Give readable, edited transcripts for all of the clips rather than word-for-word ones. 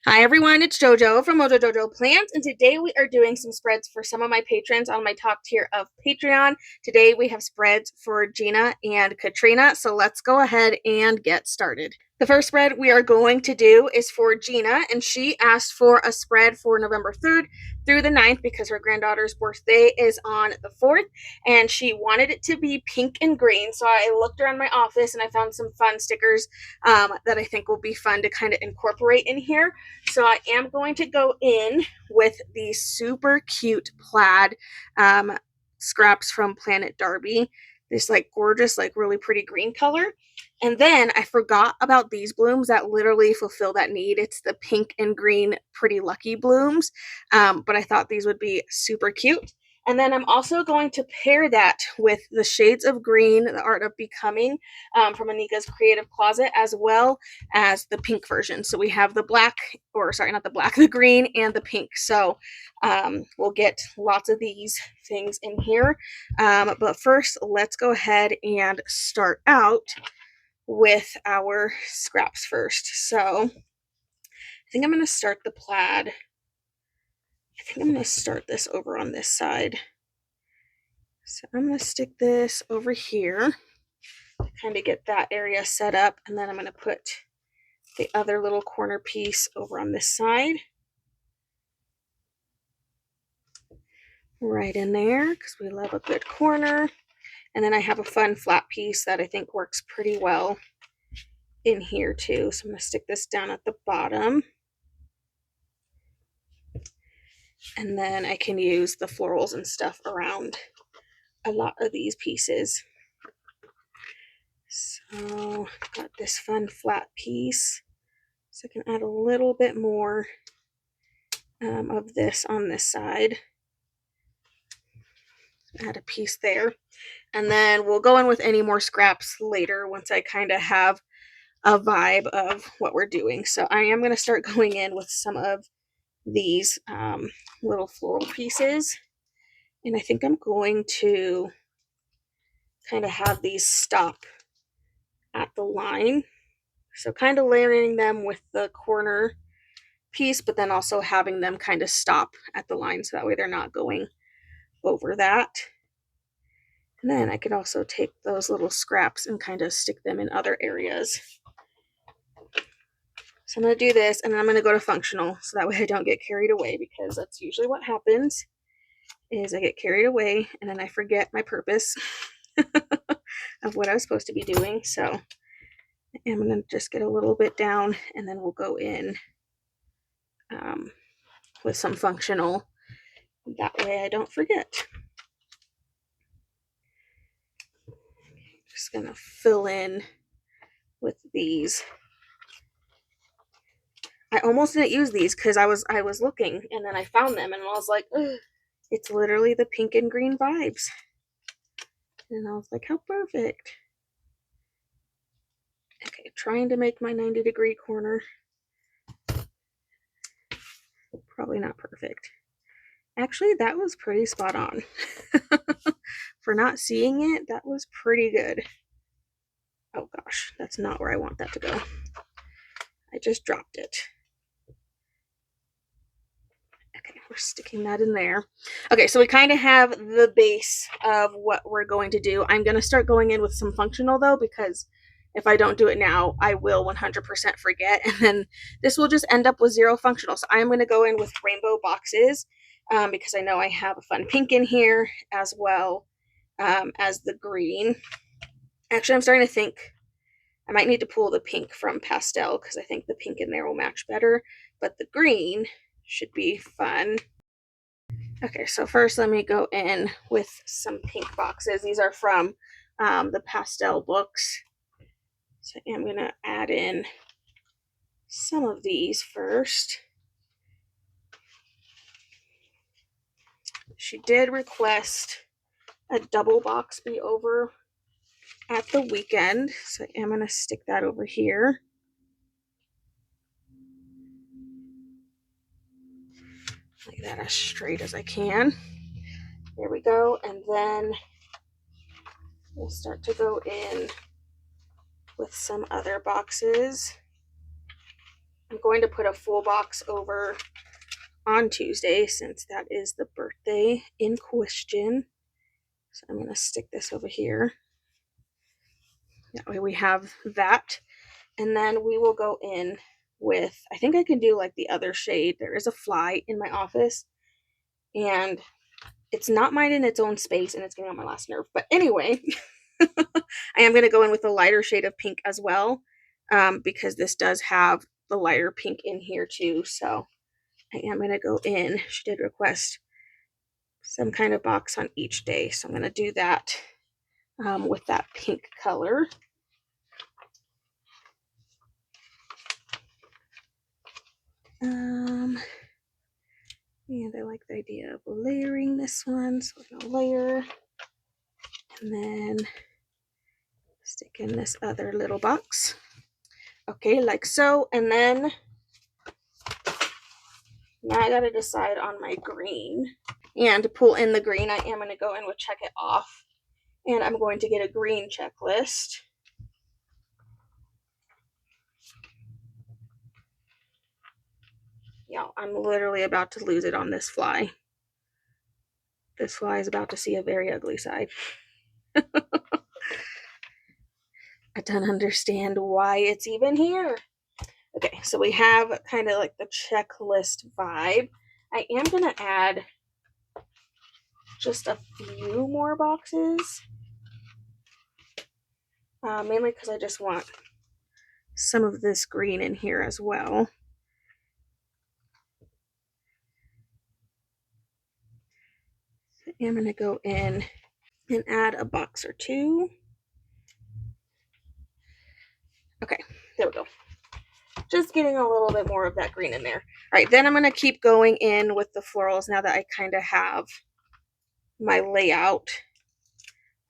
Hi everyone, it's JoJo from Mojo Jojo Plants, and today we are doing some spreads for some of my patrons on my top tier of Patreon. Today we have spreads for Gina and Katrina, so let's go ahead and get started. The first spread we are going to do is for Gina, and she asked for a spread for November 3rd through the 9th because her granddaughter's birthday is on the 4th, and she wanted it to be pink and green. So I looked around my office and I found some fun stickers that I think will be fun to kind of incorporate in here. So I am going to go in with the super cute plaid scraps from Planet Darby. This like gorgeous, like really pretty green color. And then I forgot about these blooms that literally fulfill that need. It's the pink and green Pretty Lucky blooms. But I thought these would be super cute. And then I'm also going to pair that with the shades of green, the Art of Becoming from Anika's Creative Closet, as well as the pink version. So we have the black, or sorry, not the black, the green and the pink. So we'll get lots of these things in here. But first, let's go ahead and start out with our scraps first. So I think I'm going to start the plaid. I think I'm going to start this over on this side. So I'm going to stick this over here to kind of get that area set up, and then I'm going to put the other little corner piece over on this side. Right in there, because we love a good corner. And then I have a fun flat piece that I think works pretty well in here too. So I'm going to stick this down at the bottom. And then I can use the florals and stuff around a lot of these pieces. So I've got this fun flat piece. So I can add a little bit more of this on this side. Add a piece there. And then we'll go in with any more scraps later once I kind of have a vibe of what we're doing. So I am going to start going in with some of these little floral pieces. And I think I'm going to kind of have these stop at the line. So kind of layering them with the corner piece, but then also having them kind of stop at the line so that way they're not going over that. And then I could also take those little scraps and kind of stick them in other areas. So I'm going to do this, and then I'm going to go to functional so that way I don't get carried away, because that's usually what happens is I get carried away and then I forget my purpose of what I was supposed to be doing. So I'm going to just get a little bit down, and then we'll go in with some functional. That way I don't forget. Just going to fill in with these. I almost didn't use these because I was looking, and then I found them and I was like, ugh, it's literally the pink and green vibes. And I was like, how perfect. Okay, trying to make my 90-degree corner. Probably not perfect. Actually, that was pretty spot on. For not seeing it, that was pretty good. Oh gosh, that's not where I want that to go. I just dropped it. Okay, we're sticking that in there. Okay, so we kind of have the base of what we're going to do. I'm going to start going in with some functional though, because if I don't do it now, I will 100% forget, and then this will just end up with zero functional. So I'm going to go in with rainbow boxes because I know I have a fun pink in here as well as the green. Actually, I'm starting to think I might need to pull the pink from pastel because I think the pink in there will match better, but the green should be fun. Okay, so first let me go in with some pink boxes. These are from the pastel books. So I'm going to add in some of these first. She did request a double box be over at the weekend, so I'm going to stick that over here. Like that as straight as I can. There we go. And then we'll start to go in with some other boxes. I'm going to put a full box over on Tuesday since that is the birthday in question. So I'm going to stick this over here. That way we have that. And then we will go in with, I think I can do like the other shade. There is a fly in my office and it's not mine in its own space and it's getting on my last nerve. But anyway, I am going to go in with a lighter shade of pink as well, because this does have the lighter pink in here too. So I am going to go in. She did request some kind of box on each day. So I'm going to do that with that pink color. And I like the idea of layering this one. So we're going to layer and then stick in this other little box. Okay, like so. And then now I got to decide on my green. And to pull in the green, I am going to go in with Check It Off. And I'm going to get a green checklist. Yeah, I'm literally about to lose it on this fly. This fly is about to see a very ugly side. I don't understand why it's even here. Okay, so we have kind of like the checklist vibe. I am going to add just a few more boxes. Mainly because I just want some of this green in here as well. I'm going to go in and add a box or two. Okay, there we go. Just getting a little bit more of that green in there. All right, then I'm going to keep going in with the florals now that I kind of have my layout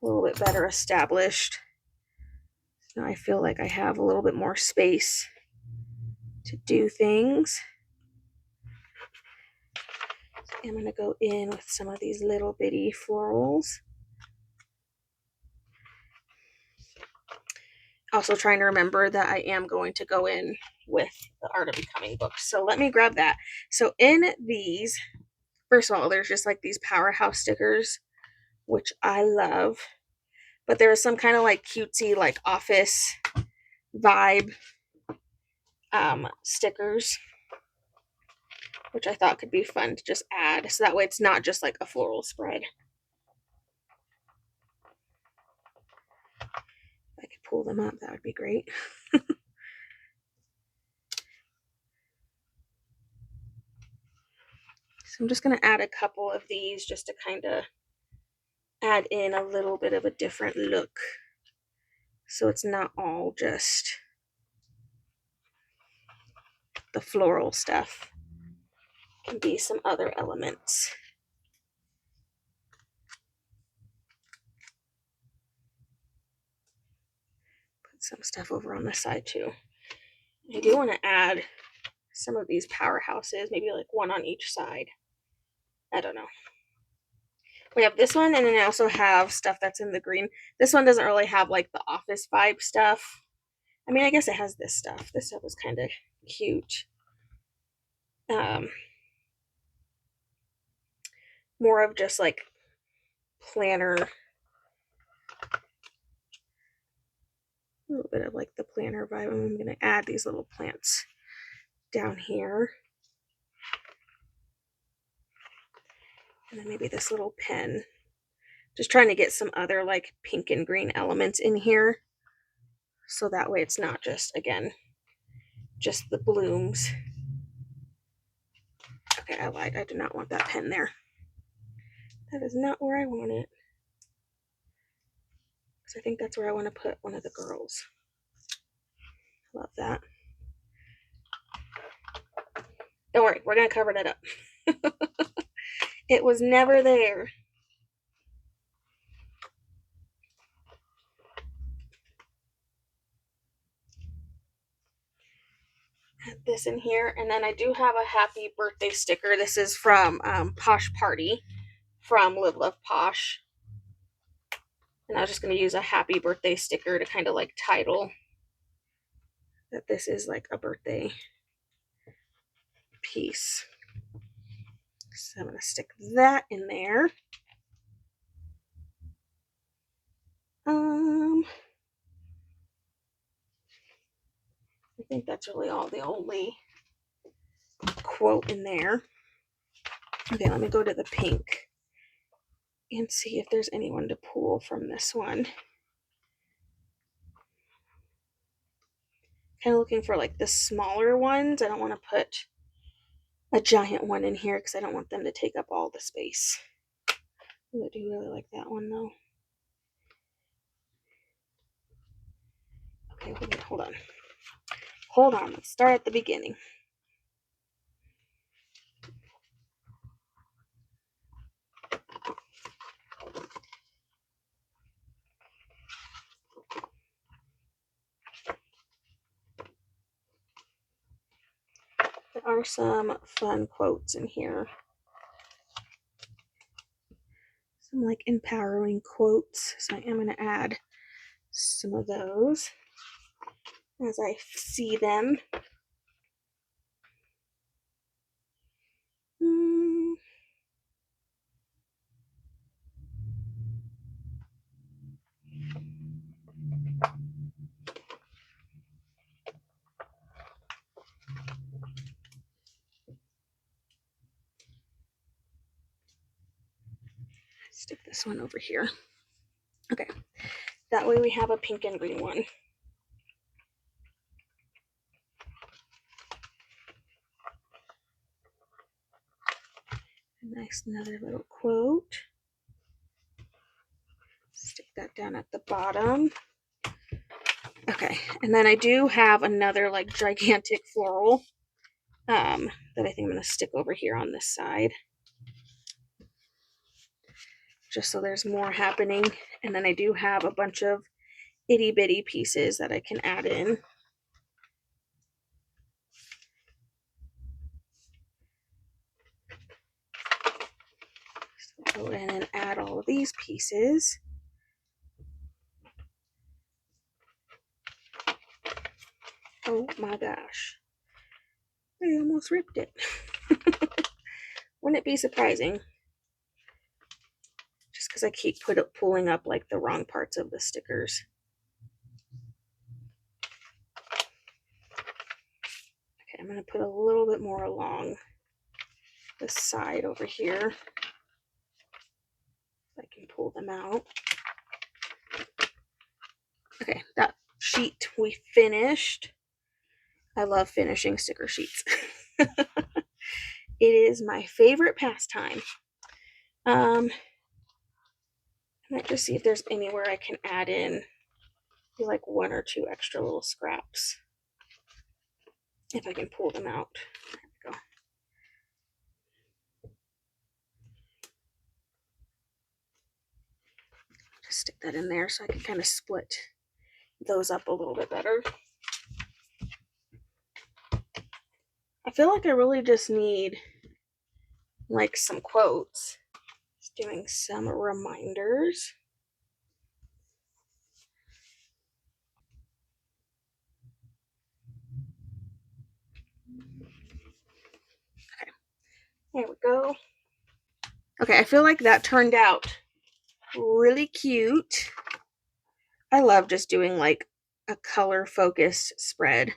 a little bit better established. Now I feel like I have a little bit more space to do things. I'm going to go in with some of these little bitty florals. Also trying to remember that I am going to go in with the Art of Becoming books. So let me grab that. So in these, first of all, there's just like these powerhouse stickers, which I love. But there is some kind of like cutesy like office vibe stickers, which I thought could be fun to just add. So that way it's not just like a floral spread. If I could pull them up, that would be great. So I'm just going to add a couple of these just to kind of add in a little bit of a different look. So it's not all just the floral stuff. It can be some other elements. Put some stuff over on the side too. I do want to add some of these powerhouses, maybe like one on each side. I don't know. We have this one, and then I also have stuff that's in the green. This one doesn't really have like the office vibe stuff. I mean, I guess it has this stuff. This stuff is kind of cute. More of just like planner. A little bit of like the planner vibe. I'm going to add these little plants down here. And then maybe this little pen. Just trying to get some other like pink and green elements in here. So that way it's not just, again, just the blooms. Okay, I lied. I do not want that pen there. That is not where I want it. Because I think that's where I want to put one of the girls. Love that. Don't worry, we're going to cover that up. It was never there. Add this in here, and then I do have a happy birthday sticker. This is from Posh Party from Live Love Posh. And I was just going to use a happy birthday sticker to kind of like title that this is like a birthday piece. So I'm going to stick that in there. I think that's really the only quote in there. Okay, let me go to the pink and see if there's anyone to pull from this one. Kind of looking for like the smaller ones. I don't want to put a giant one in here because I don't want them to take up all the space. Ooh, I do really like that one though. Okay, hold on. Hold on, let's start at the beginning. There are some fun quotes in here. Some like empowering quotes, so I am going to add some of those as I see them. Stick this one over here. Okay, that way we have a pink and green one. Nice, another little quote. Stick that down at the bottom. Okay, and then I do have another like gigantic floral that I think I'm going to stick over here on this side. Just so there's more happening. And then I do have a bunch of itty bitty pieces that I can add in. So go in and add all of these pieces. Oh my gosh. I almost ripped it. Wouldn't it be surprising? Just because I keep pulling up like the wrong parts of the stickers. Okay, I'm going to put a little bit more along the side over here. I can pull them out. Okay, that sheet we finished. I love finishing sticker sheets. It is my favorite pastime. I might just see if there's anywhere I can add in like one or two extra little scraps. If I can pull them out. There we go. Just stick that in there so I can kind of split those up a little bit better. I feel like I really just need like some quotes. Just doing some reminders. Okay, there we go. Okay, I feel like that turned out really cute. I love just doing like a color focused spread. I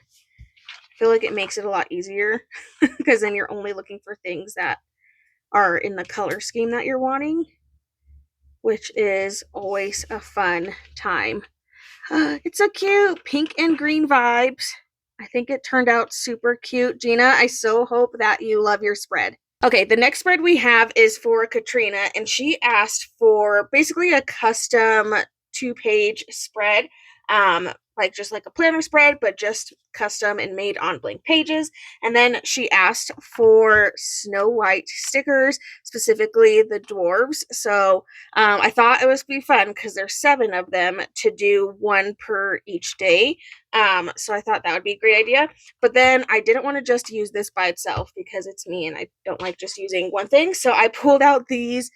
feel like it makes it a lot easier because then you're only looking for things that are in the color scheme that you're wanting, which is always a fun time. It's so cute. Pink and green vibes. I think it turned out super cute. Gina, I so hope that you love your spread. Okay, the next spread we have is for Katrina, and she asked for basically a custom 2-page spread. Like just like a planner spread, but just custom and made on blank pages. And then she asked for Snow White stickers, specifically the dwarves. So I thought it would be fun because there's 7 of them to do 1 per each day. So I thought that would be a great idea. But then I didn't want to just use this by itself because it's me and I don't like just using one thing. So I pulled out these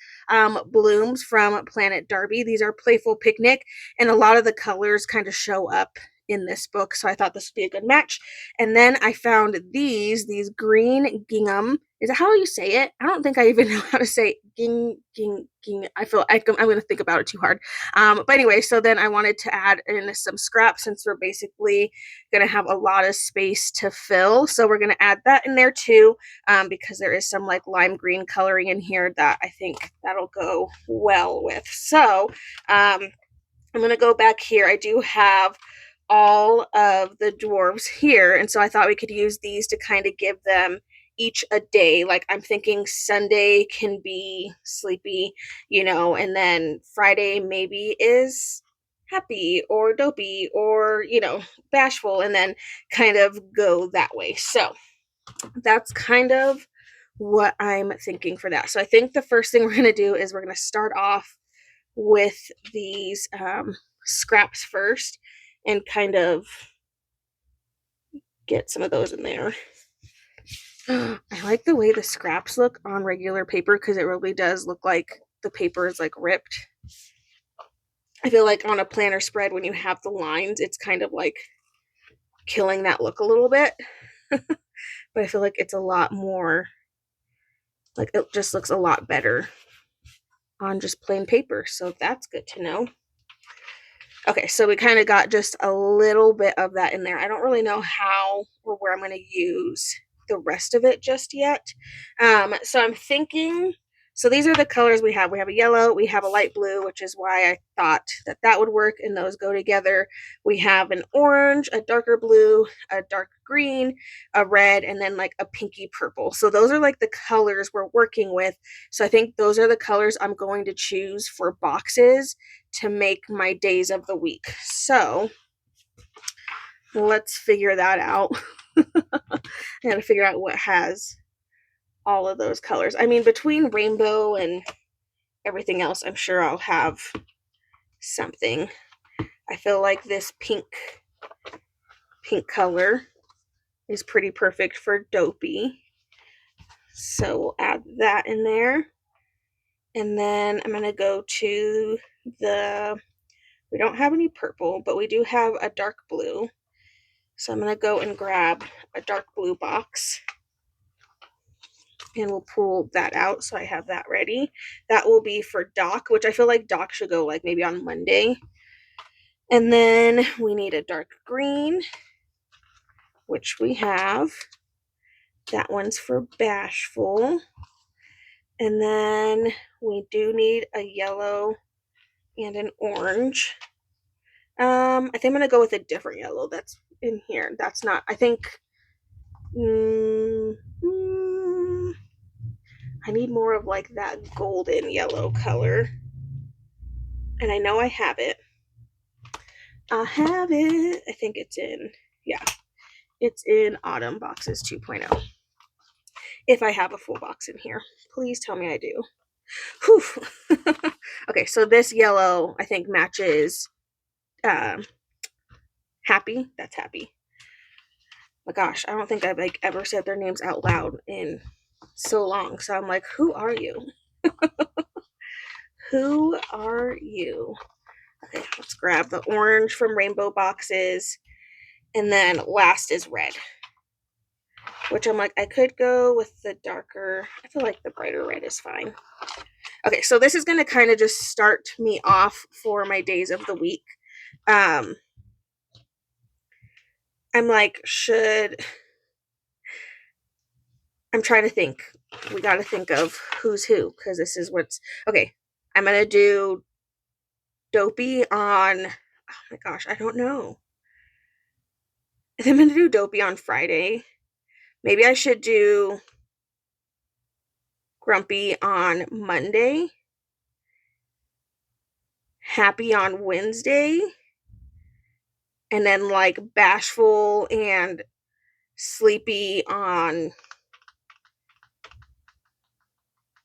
blooms from Planet Darby. These are Playful Picnic, and a lot of the colors kind of show up in this book, so I thought this would be a good match. And then I found these green gingham. Is that how you say it? I don't think I even know how to say ging. I feel I'm going to think about it too hard. But anyway, so then I wanted to add in some scraps since we're basically going to have a lot of space to fill. So we're going to add that in there too, because there is some like lime green coloring in here that I think that'll go well with. So I'm going to go back here. I do have all of the dwarves here, and so I thought we could use these to kind of give them each a day. Like I'm thinking Sunday can be sleepy, and then Friday maybe is happy or dopey or bashful, and then kind of go that way. So that's kind of what I'm thinking for that. So I think the first thing we're going to do is we're going to start off with these scraps first and kind of get some of those in there. I like the way the scraps look on regular paper because it really does look like the paper is like ripped. I feel like on a planner spread when you have the lines, it's kind of like killing that look a little bit. But I feel like it's a lot more, like it just looks a lot better on just plain paper. So that's good to know. Okay, so we kind of got just a little bit of that in there. I don't really know how or where I'm going to use the rest of it just yet. So I'm thinking, so these are the colors we have. We have a yellow, we have a light blue, which is why I thought that that would work and those go together. We have an orange, a darker blue, a dark green, a red, and then like a pinky purple. So those are like the colors we're working with. So I think those are the colors I'm going to choose for boxes to make my days of the week. So let's figure that out. I gotta figure out what has all of those colors. I mean, between rainbow and everything else, I'm sure I'll have something. I feel like this pink color is pretty perfect for dopey. So we'll add that in there. And then I'm gonna go to we don't have any purple, but we do have a dark blue. So I'm going to go and grab a dark blue box and we'll pull that out. So I have that ready. That will be for Doc, which I feel like Doc should go like maybe on Monday. And then we need a dark green, which we have. That one's for Bashful. And then we do need a yellow and an orange. I think I'm going to go with a different yellow that's in here. That's not, I think, I need more of like that golden yellow color. And I know I have it. I have it. I think it's in, yeah, it's in Autumn Boxes 2.0. If I have a full box in here. Please tell me I do. Whew. Okay, so this yellow I think matches Happy. That's Happy. My gosh, I don't think I've like ever said their names out loud in so long. So I'm like, who are you? Who are you? Okay, let's grab the orange from Rainbow Boxes. And then last is red. Which I'm like, I could go with the darker. I feel like the brighter red is fine. Okay, so this is going to kind of just start me off for my days of the week. I'm like, I'm trying to think. We got to think of who's who, because this is what's, okay, I'm going to do Dopey on, oh my gosh, I don't know. I'm going to do Dopey on Friday. Maybe I should do Grumpy on Monday, Happy on Wednesday, and then like Bashful and Sleepy on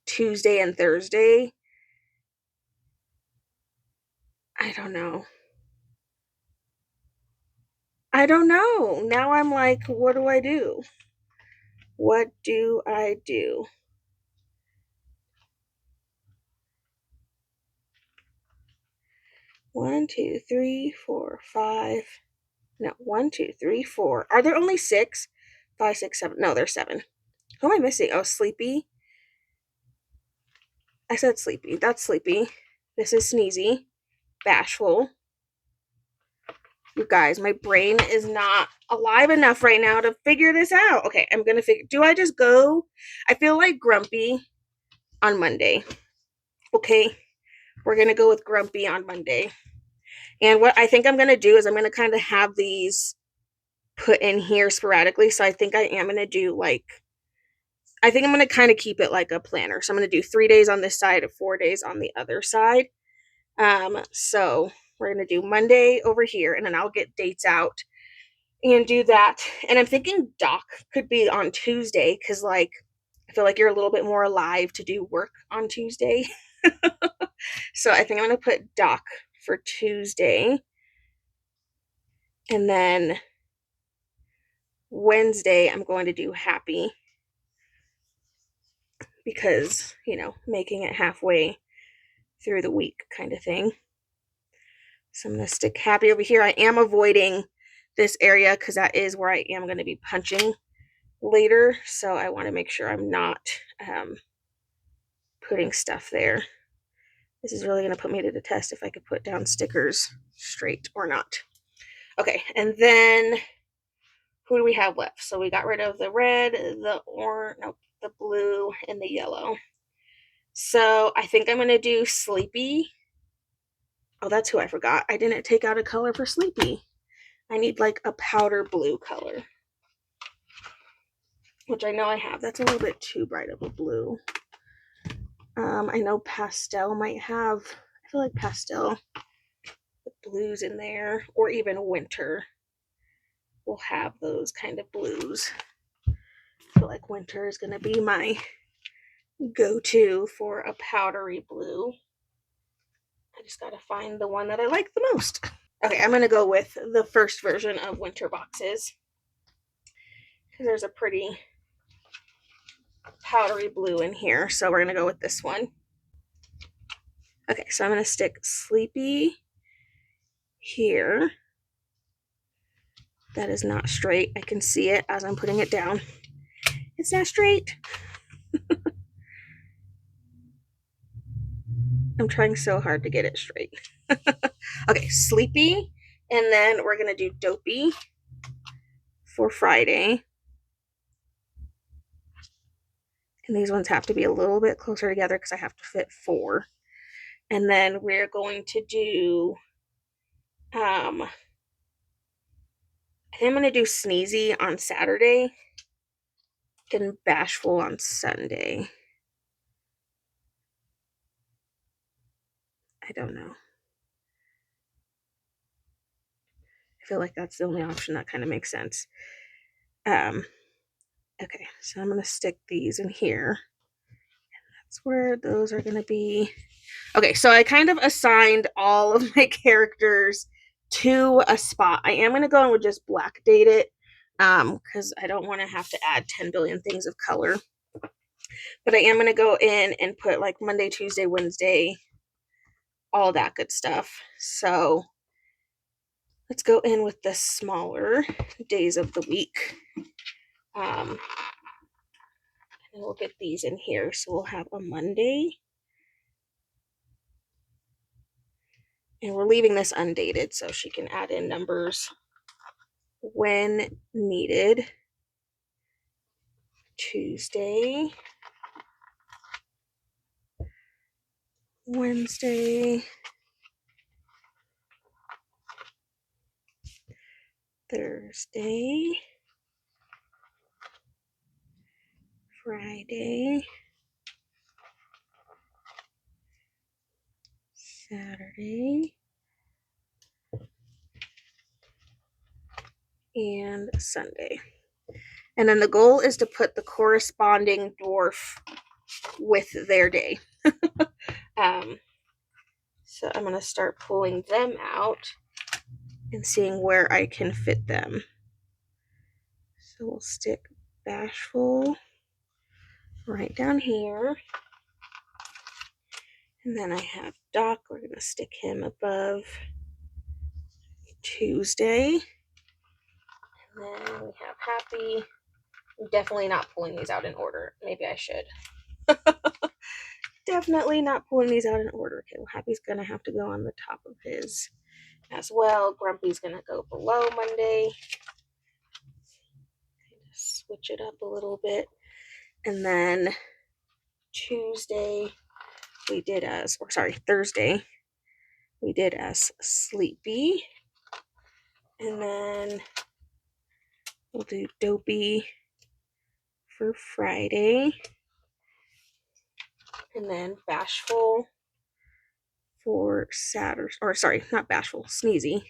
Tuesday and Thursday. I don't know. Now I'm like, what do I do? What do I do? One, two, three, four, five. No, 1, 2, 3, 4. Are there only 6? 5, 6, 7. No, there's 7. Who am I missing? Oh, Sleepy. I said Sleepy. That's Sleepy. This is Sneezy. Bashful. You guys, my brain is not alive enough right now to figure this out. Okay, I'm gonna figure. Do I just go? I feel like Grumpy on Monday. Okay, we're gonna go with Grumpy on Monday. And what I think I'm gonna do is I'm gonna kind of have these put in here sporadically. So I think I am gonna do like, I think I'm gonna kind of keep it like a planner. So I'm gonna do 3 days on this side and 4 days on the other side. So we're gonna do Monday over here, and then I'll get dates out and do that. And I'm thinking Doc could be on Tuesday because, like, I feel like you're a little bit more alive to do work on Tuesday. So I think I'm going to put Doc for Tuesday. And then Wednesday, I'm going to do Happy because, you know, making it halfway through the week kind of thing. So I'm going to stick Happy over here. I am avoiding this area because that is where I am going to be punching later, so I want to make sure I'm not putting stuff there. This is really going to put me to the test if I could put down stickers straight or not. Okay, and then who do we have left? So we got rid of the red, the orange, nope, the blue, and the yellow. So I think I'm going to do Sleepy. Oh, that's who I forgot. I didn't take out a color for Sleepy. I need like a powder blue color, which I know I have. That's a little bit too bright of a blue. I know pastel might have, I feel like pastel, the blues in there, or even winter will have those kind of blues. I feel like winter is going to be my go-to for a powdery blue. I just got to find the one that I like the most. Okay, I'm going to go with the first version of winter boxes because there's a pretty powdery blue in here, so we're going to go with this one. Okay, so I'm going to stick Sleepy here. That is not straight. I can see it as I'm putting it down. It's not straight. I'm trying so hard to get it straight. Okay, Sleepy, and then we're going to do Dopey for Friday. And these ones have to be a little bit closer together because I have to fit 4. And then we're going to do, I think I'm going to do Sneezy on Saturday and Bashful on Sunday. I don't know. I feel like that's the only option that kind of makes sense. Okay, so I'm going to stick these in here. That's where those are going to be. Okay, so I kind of assigned all of my characters to a spot. I am going to go and just black date it because I don't want to have to add 10 billion things of color. But I am going to go in and put like Monday, Tuesday, Wednesday, all that good stuff. So let's go in with the smaller days of the week. And we'll get these in here. So we'll have a Monday. And we're leaving this undated so she can add in numbers when needed. Tuesday, Wednesday, Thursday, Friday, Saturday, and Sunday. And then the goal is to put the corresponding dwarf with their day. So I'm going to start pulling them out and seeing where I can fit them. So we'll stick Bashful right down here. And then I have Doc. We're going to stick him above Tuesday. then we have Happy. I'm definitely not pulling these out in order. Maybe I should. Definitely not pulling these out in order. Okay, well, Happy's gonna have to go on the top of his as well. Grumpy's gonna go below Monday. Switch it up a little bit. And then Thursday, we did as Sleepy. And then we'll do Dopey for Friday. And then Bashful for Saturday. Or sorry, not Bashful, Sneezy.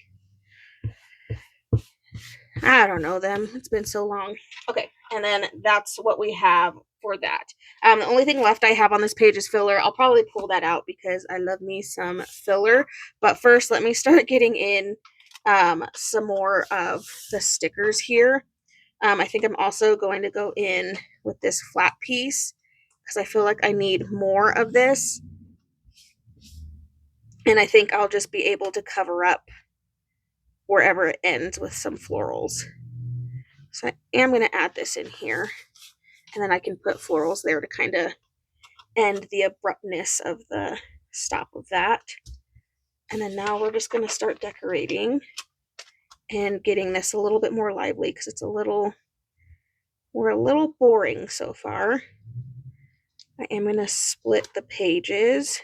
I don't know them. It's been so long. Okay, and then that's what we have for that. The only thing left I have on this page is filler. I'll probably pull that out because I love me some filler. But first, let me start getting in some more of the stickers here. I think I'm also going to go in with this flat piece because I feel like I need more of this. And I think I'll just be able to cover up wherever it ends with some florals. So I am going to add this in here. And then I can put florals there to kind of end the abruptness of the stop of that. And then now we're just going to start decorating and getting this a little bit more lively because we're a little boring so far. I am going to split the pages,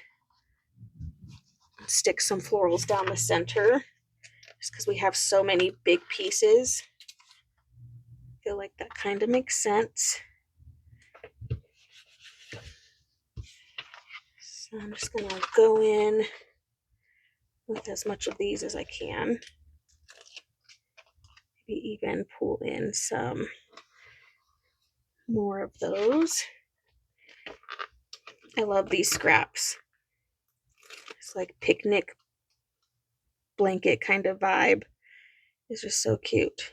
stick some florals down the center just because we have so many big pieces. I feel like that kind of makes sense. So I'm just going to go in with as much of these as I can. Maybe even pull in some more of those. I love these scraps. It's like picnic blanket kind of vibe. It's just so cute.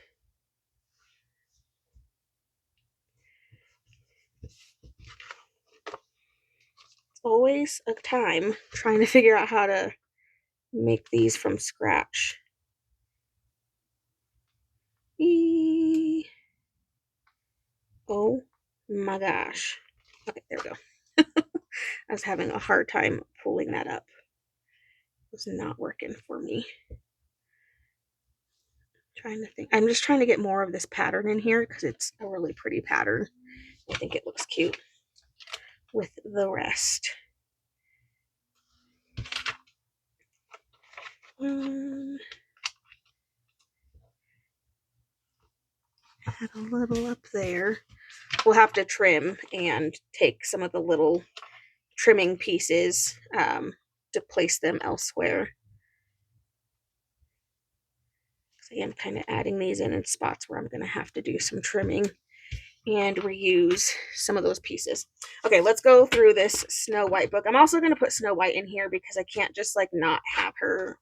It's always a time trying to figure out how to make these from scratch. Oh my gosh. Okay, there we go. I was having a hard time pulling that up. It was not working for me. Trying to think. I'm just trying to get more of this pattern in here because it's a really pretty pattern. I think it looks cute with the rest. Add a little up there. We'll have to trim and take some of the little trimming pieces to place them elsewhere. So I am kind of adding these in spots where I'm going to have to do some trimming and reuse some of those pieces. Okay, let's go through this Snow White book. I'm also going to put Snow White in here because I can't just like not have her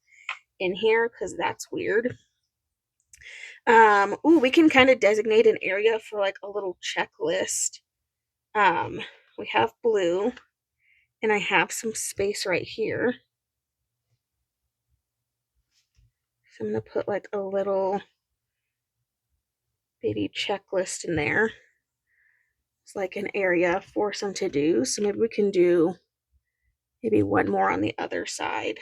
in here because that's weird. Ooh, we can kind of designate an area for like a little checklist. We have blue, and I have some space right here. So I'm going to put like a little baby checklist in there. It's like an area for some to-dos. So maybe we can do maybe one more on the other side.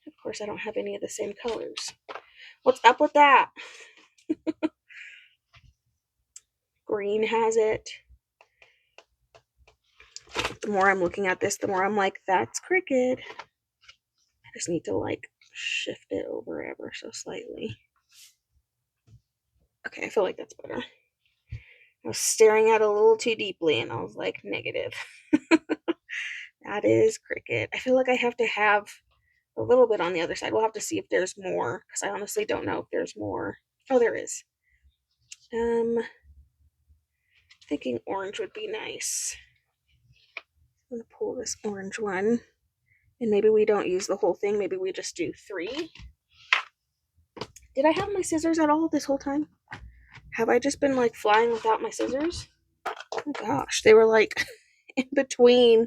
Of course, I don't have any of the same colors. What's up with that? Green has it. The more I'm looking at this, the more I'm like, that's Cricket. I just need to like shift it over ever so slightly. Okay, I feel like that's better. I was staring at it a little too deeply and I was like, negative. That is Cricket. I feel like I have to have a little bit on the other side. We'll have to see if there's more because I honestly don't know if there's more. Oh, there is. Thinking orange would be nice. I'm going to pull this orange one. And maybe we don't use the whole thing. Maybe we just do 3. Did I have my scissors at all this whole time? Have I just been like flying without my scissors? Oh my gosh, they were like in between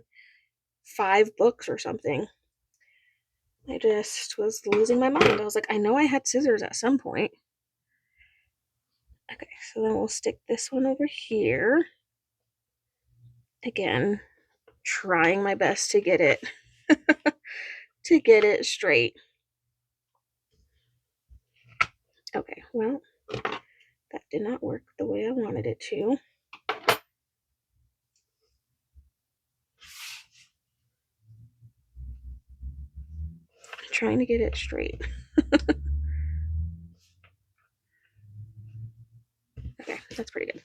5 books or something. I just was losing my mind. I was like, I know I had scissors at some point. Okay, so then we'll stick this one over here. Again, trying my best to get it straight. Okay, well, that did not work the way I wanted it to. I'm trying to get it straight. Okay, that's pretty good.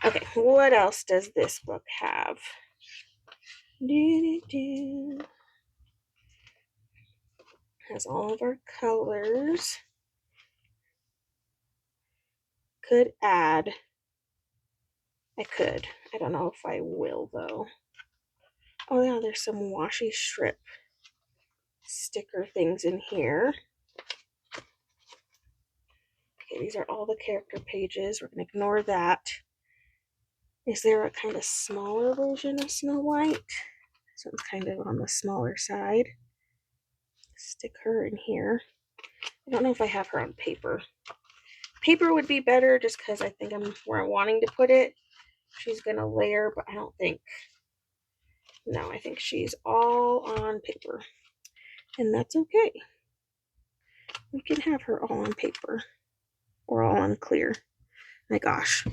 Okay, what else does this book have? Has all of our colors. Could add. I could. I don't know if I will, though. Oh, yeah, there's some washi strip sticker things in here. Okay, these are all the character pages. We're going to ignore that. Is there a kind of smaller version of Snow White? This one's kind of on the smaller side. Stick her in here. I don't know if I have her on paper. Paper would be better just because I think I'm where I'm wanting to put it. She's going to layer, but I don't think... No, I think she's all on paper. And that's okay. We can have her all on paper. Or all on clear. My gosh.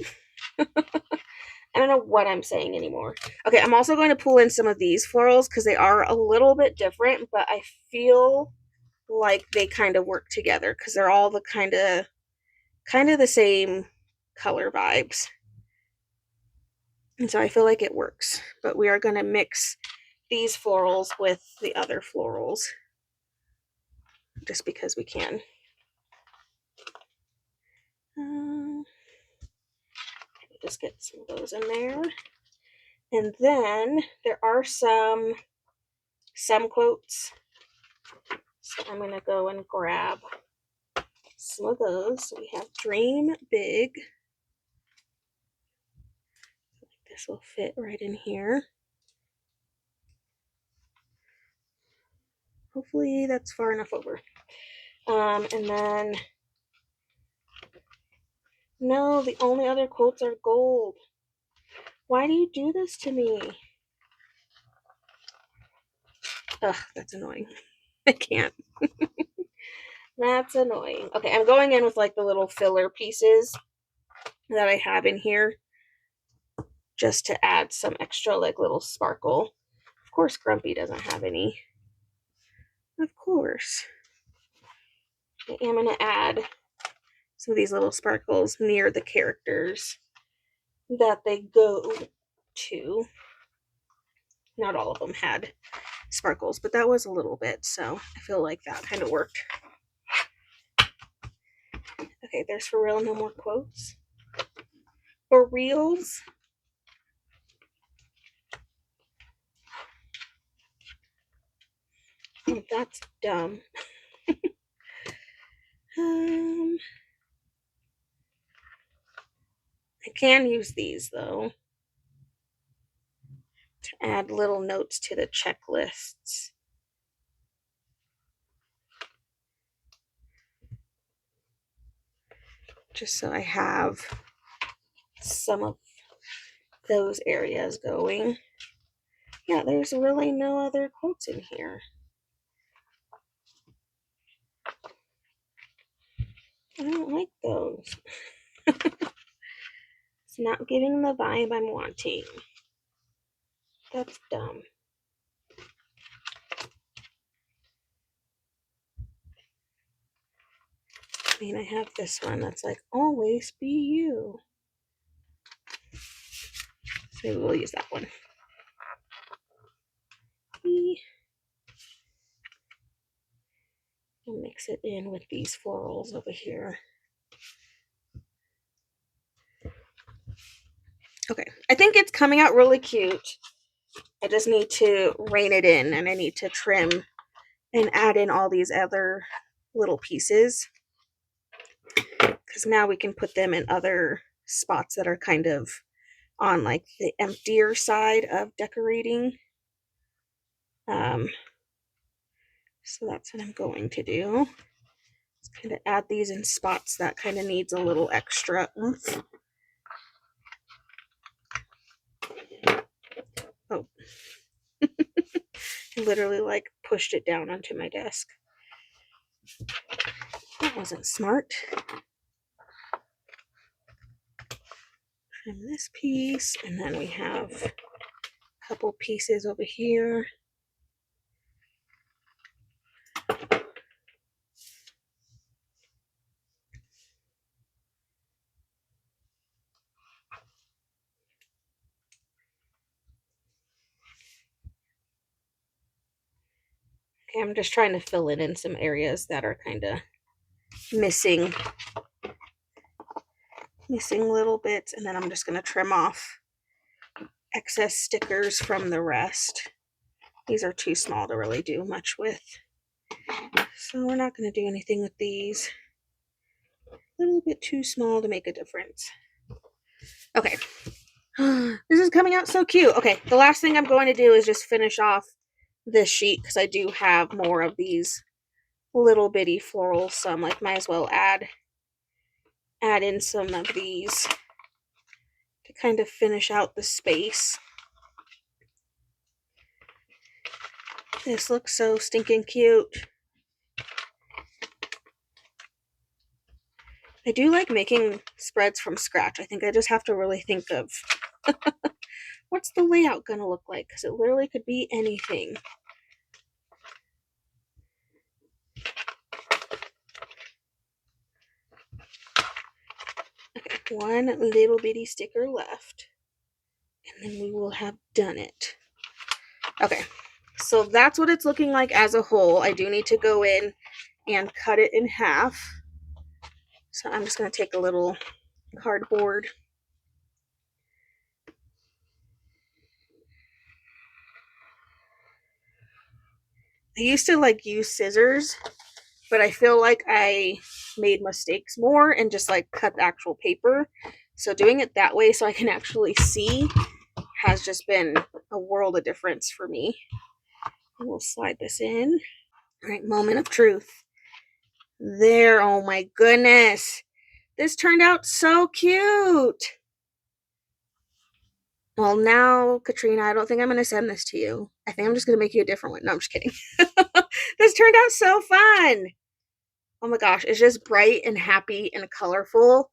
I don't know what I'm saying anymore. Okay, I'm also going to pull in some of these florals because they are a little bit different, but I feel like they kind of work together because they're all the kind of the same color vibes. And so I feel like it works. But we are going to mix these florals with the other florals just because we can. Just get some of those in there. And then there are some quotes. So I'm going to go and grab some of those. So we have Dream Big. This will fit right in here. Hopefully that's far enough over. And then, no, the only other quotes are gold. Why do you do this to me? Ugh, that's annoying. I can't. That's annoying. Okay, I'm going in with like the little filler pieces that I have in here just to add some extra like little sparkle. Of course, Grumpy doesn't have any. Of course. I am going to add some of these little sparkles near the characters that they go to. Not all of them had sparkles, but that was a little bit, so I feel like that kind of worked. Okay, there's for real no more quotes. For reals. Oh, that's dumb. I can use these though to add little notes to the checklists. Just so I have some of those areas going. Yeah, there's really no other quotes in here. I don't like those. It's not giving the vibe I'm wanting. That's dumb. I mean, I have this one that's like, always be you. So maybe we'll use that one. I'll mix it in with these florals over here. Okay, I think it's coming out really cute. I just need to rein it in, and I need to trim and add in all these other little pieces, because now we can put them in other spots that are kind of on like the emptier side of decorating. So that's what I'm going to do. Just kind of add these in spots that kind of needs a little extra oomph. Oh. Literally like pushed it down onto my desk. That wasn't smart. Trim this piece, and then we have a couple pieces over here. Okay, I'm just trying to fill it in some areas that are kind of missing little bits, and then I'm just going to trim off excess stickers from the rest. These are too small to really do much with, so we're not going to do anything with these. A little bit too small to make a difference. Okay. This is coming out so cute. Okay, the last thing I'm going to do is just finish off this sheet because I do have more of these little bitty florals, so I'm like, might as well add in some of these to kind of finish out the space. This looks so stinking cute. I do like making spreads from scratch. I think I just have to really think of what's the layout gonna look like, because it literally could be anything. Okay, one little bitty sticker left, and then we will have done it. Okay, so that's what it's looking like as a whole. I do need to go in and cut it in half. So I'm just going to take a little cardboard. I used to like use scissors, but I feel like I made mistakes more and just like cut the actual paper. So doing it that way so I can actually see has just been a world of difference for me. We'll slide this in. All right, moment of truth. There, oh my goodness. This turned out so cute. Well, now, Katrina, I don't think I'm going to send this to you. I think I'm just going to make you a different one. No, I'm just kidding. This turned out so fun. Oh my gosh, it's just bright and happy and colorful.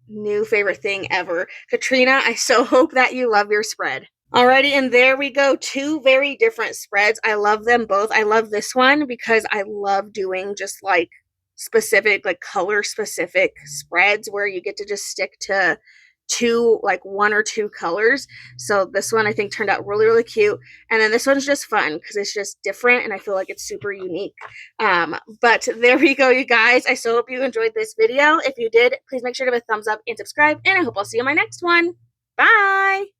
New favorite thing ever. Katrina, I so hope that you love your spread. Alrighty, and there we go. Two very different spreads. I love them both. I love this one because I love doing just like specific, like color specific spreads where you get to just stick to two, like one or two colors. So this one I think turned out really, really cute. And then this one's just fun because it's just different and I feel like it's super unique. But there we go, you guys. I so hope you enjoyed this video. If you did, please make sure to give a thumbs up and subscribe. And I hope I'll see you in my next one. Bye!